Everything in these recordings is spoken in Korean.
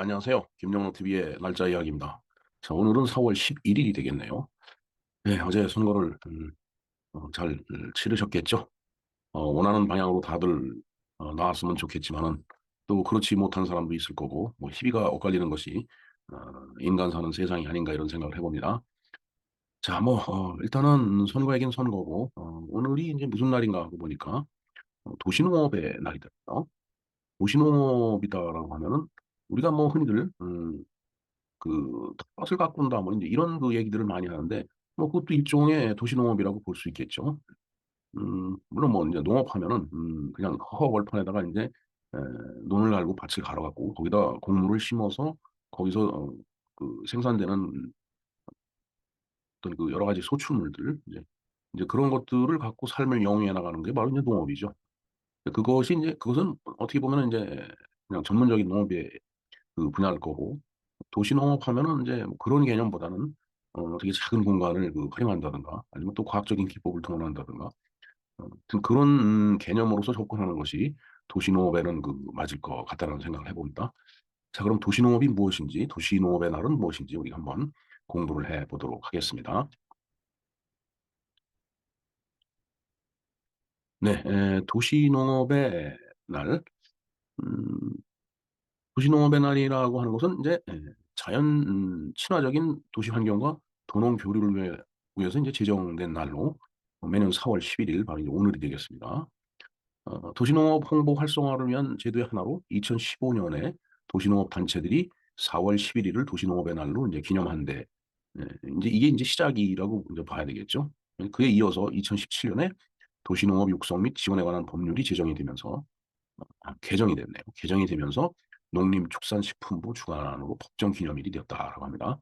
안녕하세요. 김영록 TV의 날짜 이야기입니다. 자, 오늘은 4월 11일이 되겠네요. 네, 어제 선거를 잘 치르셨겠죠? 원하는 방향으로 다들 나왔으면 좋겠지만은 또 그렇지 못한 사람도 있을 거고, 뭐 희비가 엇갈리는 것이 어, 인간 사는 세상이 아닌가 이런 생각을 해봅니다. 자, 뭐 일단은 선거이긴 선거고, 오늘이 이제 무슨 날인가 하고 보니까 도시농업의 날이더라고요. 도시농업이다라고 하면은 우리가 뭐 흔히들 그 텃밭을 가꾼다 뭐 이제 이런 그 얘기들을 많이 하는데 뭐 그것도 일종의 도시농업이라고 볼 수 있겠죠. 물론 뭐 이제 농업하면은 그냥 허허벌판에다가 이제 에, 논을 갈고 밭을 갈아갖고 거기다 곡물을 심어서 거기서 그 생산되는 어떤 그 여러 가지 소출물들 이제 그런 것들을 갖고 삶을 영위해 나가는 게 바로 이제 농업이죠. 그것이 이제 그것은 어떻게 보면 이제 그냥 전문적인 농업의 그 분야일 거고 도시농업 하면은 이제 뭐 그런 개념보다는 되게 작은 공간을 그 활용한다든가 아니면 또 과학적인 기법을 동원한다든가 아무튼 그런 개념으로서 접근하는 것이 도시농업에는 그 맞을 것 같다는 생각을 해봅니다. 자, 그럼 도시농업이 무엇인지, 도시농업의 날은 무엇인지 우리 한번 공부를 해 보도록 하겠습니다. 네, 도시농업의 날, 음, 도시농업의 날이라고 하는 것은 이제 자연 친화적인 도시 환경과 도농 교류를 위해서 이제 제정된 날로 매년 4월 11일 바로 이제 오늘이 되겠습니다. 도시농업 홍보 활성화를 위한 제도의 하나로 2015년에 도시농업 단체들이 4월 11일을 도시농업의 날로 이제 기념한데 이제 이게 이제 시작이라고 이제 봐야 되겠죠. 그에 이어서 2017년에 도시농업 육성 및 지원에 관한 법률이 제정이 되면서 개정이 됐네요. 개정이 되면서 농림축산식품부 주관으로 법정 기념일이 되었다라고 합니다.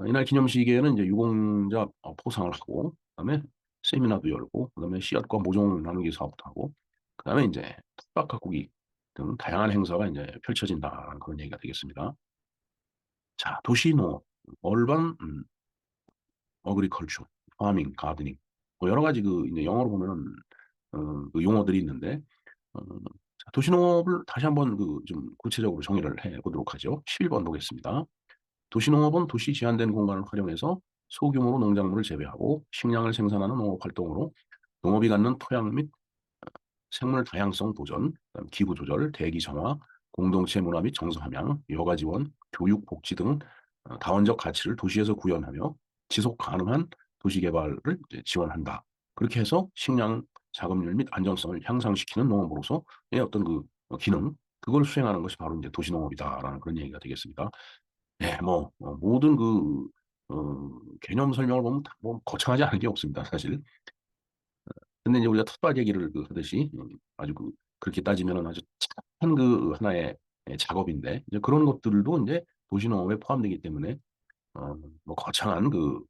이날 기념식에는 이제 유공자 포상을 하고, 그다음에 세미나도 열고, 그다음에 씨앗과 모종 나누기 사업도 하고, 그다음에 이제 텃밭 가꾸기 등 다양한 행사가 이제 펼쳐진다라는 그런 얘기가 되겠습니다. 자, 도시농업, 얼반 어그리컬처, 파밍, 가드닝, 뭐 여러 가지 그 이제 영어로 보면은 그 용어들이 있는데 어, 자, 도시농업을 다시 한번 그 좀 구체적으로 정의를 해 보도록 하죠. 11번 보겠습니다. 도시농업은 도시 제한된 공간을 활용해서 소규모로 농작물을 재배하고 식량을 생산하는 농업 활동으로 농업이 갖는 토양 및 생물 다양성 보전, 그다음 기후 조절, 대기 정화, 공동체 문화 및 정서 함양, 여가 지원, 교육 복지 등 다원적 가치를 도시에서 구현하며 지속 가능한 도시 개발을 이제 지원한다. 그렇게 해서 식량 자급률 및 안정성을 향상시키는 농업으로서 어떤 그 기능 그걸 수행하는 것이 바로 이제 도시농업이다라는 그런 얘기가 되겠습니다. 네, 뭐 모든 그 개념 설명을 보면 뭐 거창하지 않은 게 없습니다, 사실. 근데 이제 우리가 텃밭 얘기를 그 하듯이 아주 그 그렇게 따지면은 아주 착한 그 하나의 작업인데 이제 그런 것들도 이제 도시농업에 포함되기 때문에 뭐 거창한 그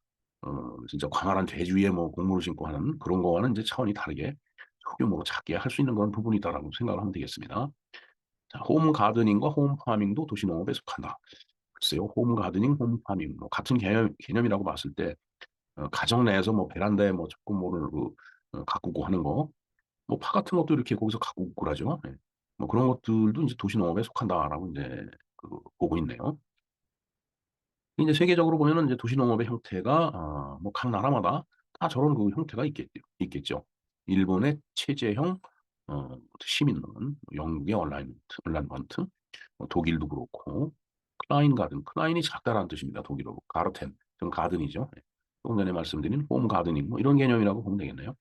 진짜 광활한 대지 위에 뭐 곡물을 심고 하는 그런 거와는 이제 차원이 다르게 소규모로 작게 할 수 있는 그런 부분이다라고 생각을 하면 되겠습니다. 자, 홈 가드닝과 홈 파밍도 도시농업에 속한다. 글쎄요, 홈 가드닝, 홈 파밍 뭐 같은 개념이라고 봤을 때 가정 내에서 뭐 베란다에 뭐 조금뭐를 그 가꾸고 하는 거, 뭐 파 같은 것도 이렇게 거기서 가꾸고 그러죠. 예. 뭐 그런 것들도 이제 도시농업에 속한다라고 이제 그 보고 있네요. 이제 세계적으로 보면은 이제 도시농업의 형태가 뭐 각 나라마다 다 저런 그 형태가 있겠죠. 일본의 체제형 시민농은, 영국의 얼라이먼트, 뭐 독일도 그렇고 클라인 가든, 클라인이 작다라는 뜻입니다. 독일어로 가르텐, 좀 가든이죠. 예. 조금 전에 말씀드린 홈 가드닝 뭐 이런 개념이라고 보면 되겠네요.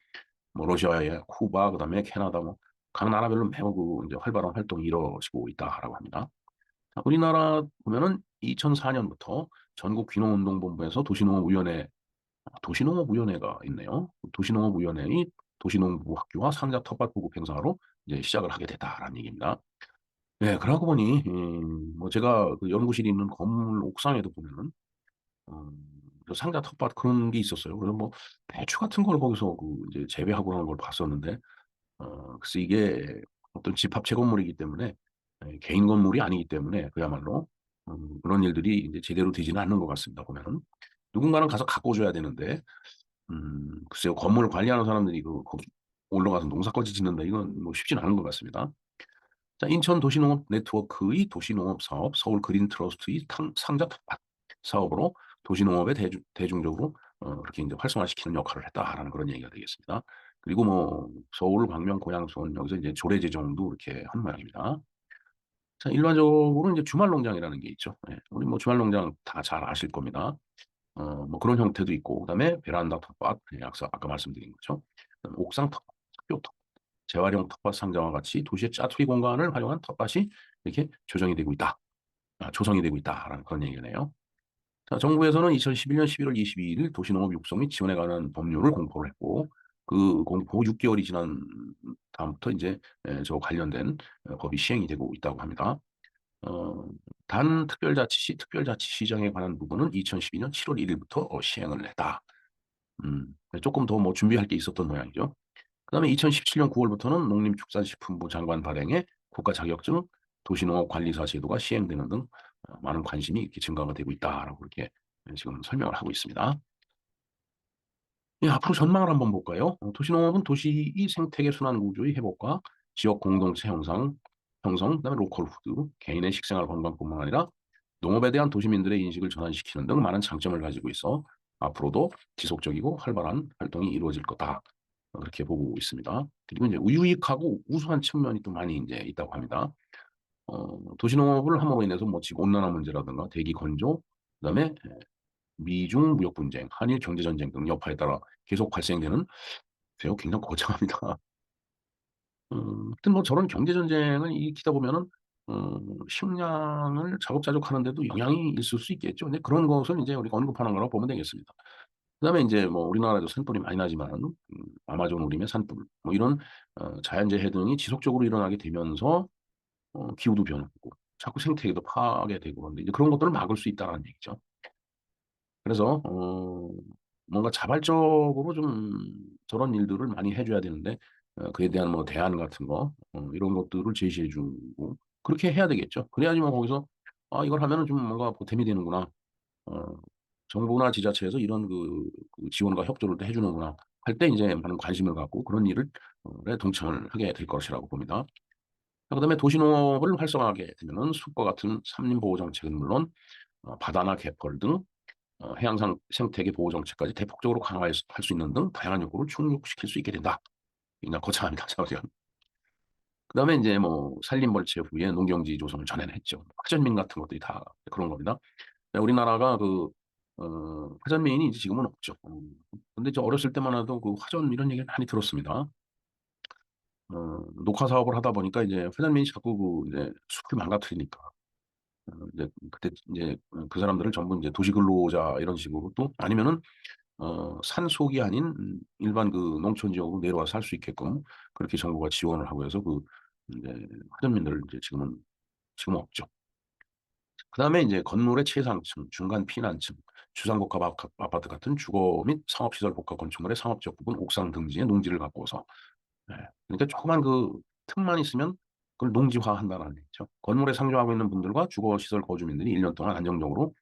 뭐 러시아의 쿠바, 그다음에 캐나다 뭐 각 나라별로 매우 그 이제 활발한 활동이 이루어지고 있다라고 합니다. 자, 우리나라 보면은 2004년부터 전국 귀농운동본부에서 도시농업위원회가 있네요. 도시농업위원회의 도시농부 학교와 상자 텃밭 보급 행사로 이제 시작을 하게 됐다라는 얘기입니다. 네, 그러고 보니 뭐 제가 그 연구실이 있는 건물 옥상에도 보면은 그 상자 텃밭 그런 게 있었어요. 그래서 뭐 배추 같은 걸 거기서 그 이제 재배하고 하는 걸 봤었는데 글쎄 이게 어떤 집합 채건물이기 때문에 개인 건물이 아니기 때문에 그야말로 그런 일들이 이제 제대로 되지는 않는 것 같습니다. 보면은 누군가는 가서 가꿔줘야 되는데 글쎄요 건물 관리하는 사람들이 그 거기 올라가서 농사까지 짓는다 이건 뭐 쉽지는 않은 것 같습니다. 자, 인천 도시농업 네트워크의 도시농업 사업, 서울 그린 트러스트의 상자 텃밭 사업으로 도시농업에 대중적으로 그렇게 이제 활성화시키는 역할을 했다라는 그런 얘기가 되겠습니다. 그리고 뭐 서울, 광명, 고양, 수원 여기서 이제 조례 제정도 이렇게 한 모양입니다. 자, 일반적으로 이제 주말 농장이라는 게 있죠. 예, 우리 뭐 주말 농장 다 잘 아실 겁니다. 뭐 그런 형태도 있고, 그다음에 베란다 텃밭, 예, 아까 말씀드린 거죠. 그다음에 옥상 텃밭, 학교 텃밭, 재활용 텃밭 상자와 같이 도시의 짜투리 공간을 활용한 텃밭이 이렇게 조정이 되고 있다. 조성이 되고 있다라는 그런 얘기네요. 자, 정부에서는 2011년 11월 22일 도시농업 육성 및 지원에 관한 법률을 공포를 했고, 그 공포 6개월이 지난 다음부터 이제 저 관련된 법이 시행이 되고 있다고 합니다. 어, 단 특별자치시정에 관한 부분은 2012년 7월 1일부터 시행을 했다. 조금 더 뭐 준비할 게 있었던 모양이죠. 그다음에 2017년 9월부터는 농림축산식품부 장관 발행의 국가 자격증 도시농업관리사 제도가 시행되는 등 많은 관심이 이렇게 증가가 되고 있다라고 이렇게 지금 설명을 하고 있습니다. 예, 앞으로 전망을 한번 볼까요? 도시농업은 도시의 생태계 순환 구조의 회복과 지역 공동체 형성, 그다음에 로컬 푸드, 개인의 식생활 건강뿐만 아니라 농업에 대한 도시민들의 인식을 전환시키는 등 많은 장점을 가지고 있어 앞으로도 지속적이고 활발한 활동이 이루어질 거다. 그렇게 보고 있습니다. 그리고 이제 유익하고 우수한 측면이 또 많이 이제 있다고 합니다. 도시농업을 함으로 인해서 뭐 지구 온난화 문제라든가 대기 건조, 그다음에 미중 무역 분쟁, 한일 경제 전쟁 등 여파에 따라 계속 발생되는 굉장히 거창합니다. 하여튼 뭐 저런 경제 전쟁을 일으키다 보면은 식량을 자급자족하는데도 영향이 있을 수 있겠죠. 근데 그런 것을 이제 우리가 언급하는 거라고 보면 되겠습니다. 그다음에 이제 뭐 우리나라에도 산불이 많이 나지만 아마존 우림의 산불 뭐 이런 자연재해 등이 지속적으로 일어나게 되면서 기후도 변하고 자꾸 생태계도 파괴되고 그런데 이제 그런 것들을 막을 수 있다라는 얘기죠. 그래서 뭔가 자발적으로 좀 저런 일들을 많이 해줘야 되는데 그에 대한 뭐 대안 같은 거 이런 것들을 제시해주고 그렇게 해야 되겠죠. 그래야지만 거기서 이걸 하면은 좀 뭔가 보탬이 되는구나. 어, 정부나 지자체에서 이런 그 지원과 협조를 또 해주는구나 할 때 이제 많은 관심을 갖고 그런 일을 동참을 하게 될 것이라고 봅니다. 그다음에 도시농업을 활성화하게 되면은 숲과 같은 산림보호 정책은 물론 바다나 갯벌 등 해양 생태계 보호 정책까지 대폭적으로 강화할 수 있는 등 다양한 요구를 충족시킬 수 있게 된다. 그냥 거창합니다. 자우지간. 그다음에 이제 뭐 산림벌채 후에 농경지 조성을 전에는 했죠. 화전민 같은 것들이 다 그런 겁니다. 우리나라가 화전민이 이제 지금은 없죠. 근데 저 어렸을 때만 해도 그 화전 이런 얘기를 많이 들었습니다. 녹화 사업을 하다 보니까 이제 화전민이 자꾸 이제 숲을 망가뜨리니까 이제 그때 이제 그 사람들을 전부 이제 도시 근로자 이런 식으로 또 아니면은 산속이 아닌 일반 그 농촌 지역으로 내려와서 살 수 있게끔 그렇게 정부가 지원을 하고 해서 그 이제 화전민들 이제 지금 없죠. 그다음에 이제 건물의 최상층, 중간 피난층, 주상복합 아파트 같은 주거 및 상업시설 복합 건축물의 상업적 부분 옥상 등지에 농지를 가꾸어서 그러니까 조그만 그 틈만 있으면 그걸 농지화한다는 얘기죠. 건물에 상주하고 있는 분들과 주거시설 거주민들이 1년 동안 안정적으로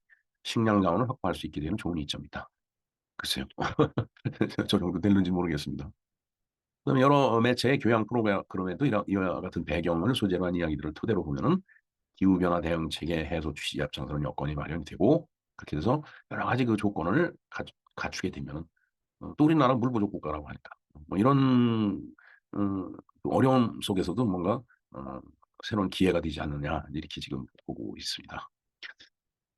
식량 자원을 확보할 수 있게 되는 좋은 이점이다. 글쎄요. 저 정도 되는지 모르겠습니다. 그다음에 여러 매체의 교양 프로그램에도 이와 같은 배경을 소재로 한 이야기들을 토대로 보면은 기후변화 대응 체계 해소 취지 앞장서는 여건이 마련이 되고 그렇게 돼서 여러 가지 그 조건을 갖추게 되면은 또 우리나라 물 부족 국가라고 하니까 뭐 이런 그 어려움 속에서도 뭔가 어, 새로운 기회가 되지 않느냐 이렇게 지금 보고 있습니다.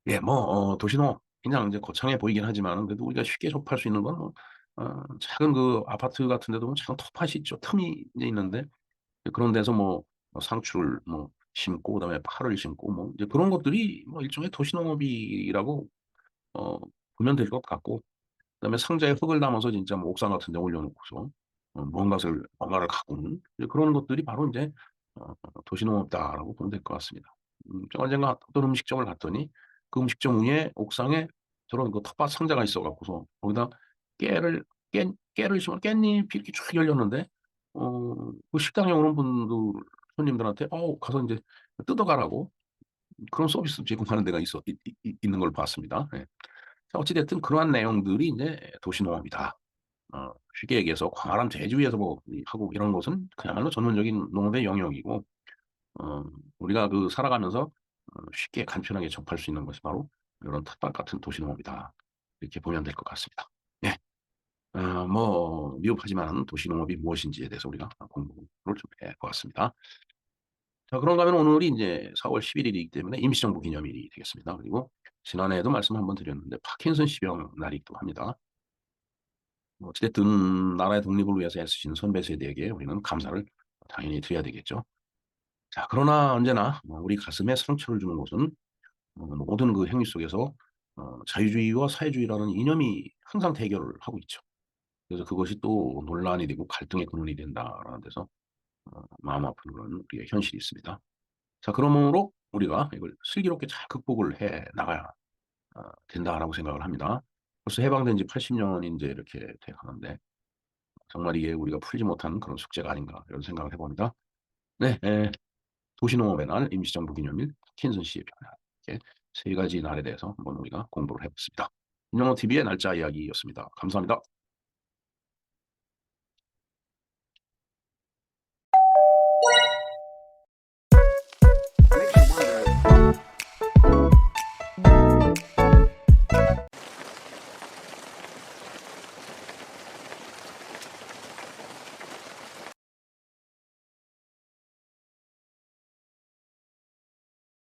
예, 뭐 도시농업 그냥 이제 거창해 보이긴 하지만 그래도 우리가 쉽게 접할 수 있는 건 뭐, 작은 그 아파트 같은 데도 보면 작은 텃밭이 있죠. 틈이 이제 있는데 그런 데서 뭐 상추를 뭐 심고 그다음에 파를 심고 뭐 이제 그런 것들이 뭐 일종의 도시농업이라고 어, 보면 될 것 같고 그다음에 상자에 흙을 담아서 진짜 뭐 옥상 같은 데 올려놓고서 뭔가를 가꾸는 이제 그런 것들이 바로 이제 도시농업다라고 보면 될 것 같습니다. 제가 언젠가 어떤 음식점을 갔더니 그 음식점 위에 옥상에 저런 그 텃밭 상자가 있어 갖고서 거기다 깨를 깨를 심어 깻잎이 이렇게 쭉 열렸는데 그 식당에 오는 분들 손님들한테 가서 이제 뜯어가라고 그런 서비스 제공하는 데가 있는 걸 봤습니다. 예. 자, 어찌됐든 그러한 내용들이 이제 도시농업이다. 쉽게 얘기해서 광활한 대지 위에서 뭐 하고 이런 것은 그야말로 전문적인 농업의 영역이고 어 우리가 그 살아가면서 쉽게 간편하게 접할 수 있는 것이 바로 이런 텃밭 같은 도시농업이다. 이렇게 보면 될 것 같습니다. 예. 뭐 미흡하지만 도시농업이 무엇인지에 대해서 우리가 공부를 좀 해 보았습니다. 자, 그런가 하면 오늘이 인제 4월 11 일이기 때문에 임시정부 기념일이 되겠습니다. 그리고 지난해에도 말씀을 한번 드렸는데 파킨슨씨병 날이기도 합니다. 뭐 어찌 됐든 나라의 독립을 위해서 애쓰신 선배 세대에게 우리는 감사를 당연히 드려야 되겠죠. 자, 그러나 언제나 우리 가슴에 상처를 주는 것은 모든 그 행위 속에서 자유주의와 사회주의라는 이념이 항상 대결을 하고 있죠. 그래서 그것이 또 논란이 되고 갈등의 근원이 된다라는 데서 마음 아픈 그런 우리의 현실이 있습니다. 자, 그러므로 우리가 이걸 슬기롭게 잘 극복을 해 나가야 된다라고 생각을 합니다. 벌써 해방된 지 80 년이 인제 이렇게 돼 가는데 정말 이게 우리가 풀지 못한 그런 숙제가 아닌가 이런 생각을 해 봅니다. 네. 도시농업의 날, 임시정부 기념일, 파킨슨 씨의 변화 이렇게 세 가지 날에 대해서 한번 우리가 공부를 해 봤습니다. 김영호 TV의 날짜 이야기였습니다. 감사합니다.